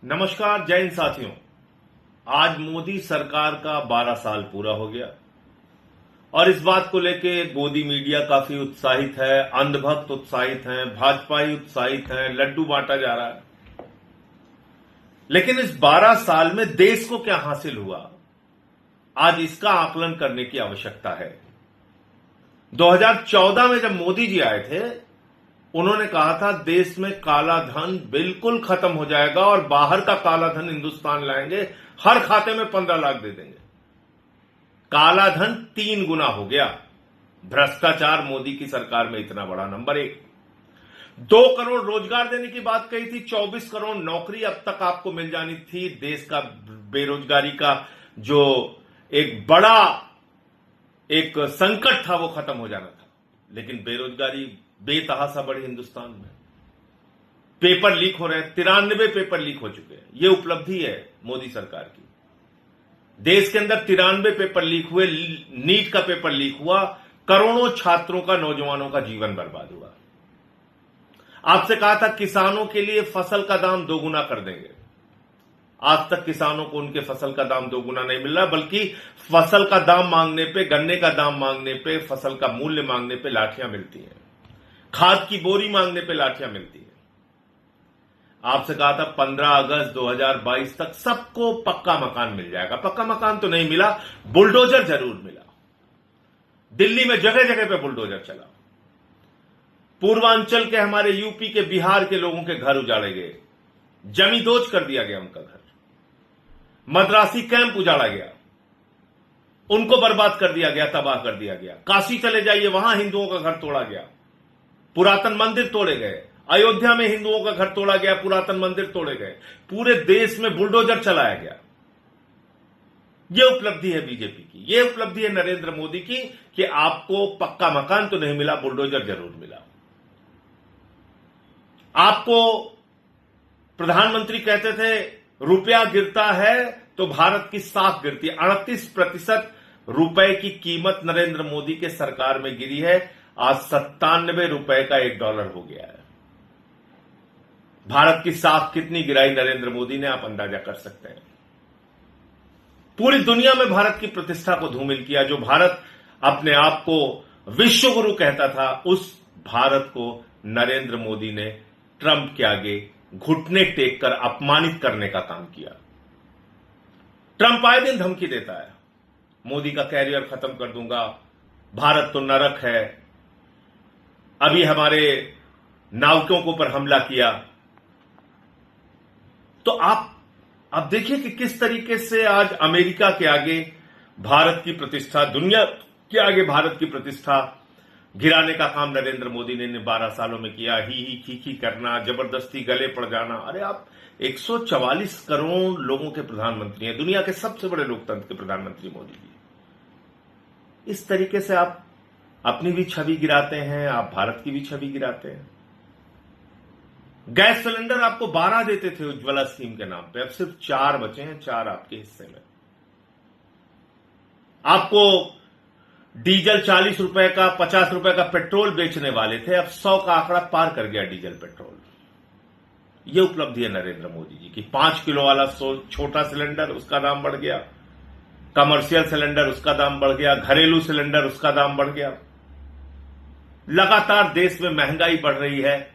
नमस्कार, जय हिंद साथियों। आज मोदी सरकार का 12 साल पूरा हो गया और इस बात को लेके मोदी मीडिया काफी उत्साहित है, अंधभक्त उत्साहित हैं, भाजपाई उत्साहित हैं, लड्डू बांटा जा रहा है। लेकिन इस 12 साल में देश को क्या हासिल हुआ, आज इसका आकलन करने की आवश्यकता है। 2014 में जब मोदी जी आए थे, उन्होंने कहा था देश में काला धन बिल्कुल खत्म हो जाएगा और बाहर का काला धन हिंदुस्तान लाएंगे, हर खाते में 15 लाख दे देंगे। काला धन 3 गुना हो गया। भ्रष्टाचार मोदी की सरकार में इतना बड़ा। नंबर 1, 2 करोड़ रोजगार देने की बात कही थी, 24 करोड़ नौकरी अब तक आपको मिल जानी थी। देश का बेरोजगारी का जो एक बड़ा एक संकट था वो खत्म हो जाना था, लेकिन बेरोजगारी बेतहासा बढ़ी हिंदुस्तान में। पेपर लीक हो रहे हैं, 93 पेपर लीक हो चुके हैं। यह उपलब्धि है मोदी सरकार की। देश के अंदर 93 पेपर लीक हुए, नीट का पेपर लीक हुआ, करोड़ों छात्रों का, नौजवानों का जीवन बर्बाद हुआ। आपसे कहा था किसानों के लिए फसल का दाम 2 गुना कर देंगे। आज तक किसानों को उनके फसल का दाम 2 गुना नहीं मिल रहा, बल्कि फसल का दाम मांगने पे, गन्ने का दाम मांगने पे, फसल का मूल्य मांगने पे लाठियां मिलती हैं, खाद की बोरी मांगने पे लाठियां मिलती है। आपसे कहा था 15 अगस्त 2022 तक सबको पक्का मकान मिल जाएगा। पक्का मकान तो नहीं मिला, बुलडोजर जरूर मिला। दिल्ली में जगह जगह पे बुलडोजर चला। पूर्वांचल के, हमारे यूपी के, बिहार के लोगों के घर उजाड़े गए, जमींदोज कर दिया गया उनका घर। मद्रासी कैंप उजाड़ा गया, उनको बर्बाद कर दिया गया, तबाह कर दिया गया। काशी चले जाइए, वहां हिंदुओं का घर तोड़ा गया, पुरातन मंदिर तोड़े गए। अयोध्या में हिंदुओं का घर तोड़ा गया, पुरातन मंदिर तोड़े गए। पूरे देश में बुलडोजर चलाया गया। यह उपलब्धि है बीजेपी की, यह उपलब्धि है नरेंद्र मोदी की कि आपको पक्का मकान तो नहीं मिला, बुलडोजर जरूर मिला। आपको प्रधानमंत्री कहते थे रुपया गिरता है तो भारत की साख गिरती है। 38% रुपए की कीमत नरेंद्र मोदी के सरकार में गिरी है। आज 97 रुपए का $1 हो गया है। भारत की साख कितनी गिराई नरेंद्र मोदी ने, आप अंदाजा कर सकते हैं। पूरी दुनिया में भारत की प्रतिष्ठा को धूमिल किया। जो भारत अपने आप को विश्व गुरु कहता था, उस भारत को नरेंद्र मोदी ने ट्रंप के आगे घुटने टेक कर अपमानित करने का काम किया। ट्रंप आए दिन धमकी देता है, मोदी का कैरियर खत्म कर दूंगा, भारत तो नरक है। अभी हमारे नाविकों के ऊपर हमला किया। तो आप देखिए कि किस तरीके से आज अमेरिका के आगे भारत की प्रतिष्ठा, दुनिया के आगे भारत की प्रतिष्ठा गिराने का काम नरेंद्र मोदी ने 12 सालों में किया। ही खी करना, जबरदस्ती गले पड़ जाना। अरे आप 144 करोड़ लोगों के प्रधानमंत्री हैं, दुनिया के सबसे बड़े लोकतंत्र के प्रधानमंत्री मोदी जी। इस तरीके से आप अपनी भी छवि गिराते हैं, आप भारत की भी छवि गिराते हैं। गैस सिलेंडर आपको 12 देते थे उज्ज्वला स्कीम के नाम पे, अब सिर्फ 4 बचे हैं, 4 आपके हिस्से में। आपको डीजल 40 रुपए का, 50 रुपए का पेट्रोल बेचने वाले थे, अब 100 का आंकड़ा पार कर गया डीजल पेट्रोल। यह उपलब्धि है नरेंद्र मोदी जी की। 5 किलो वाला छोटा सिलेंडर, उसका दाम बढ़ गया। कमर्शियल सिलेंडर, उसका दाम बढ़ गया। घरेलू सिलेंडर, उसका दाम बढ़ गया। लगातार देश में महंगाई बढ़ रही है।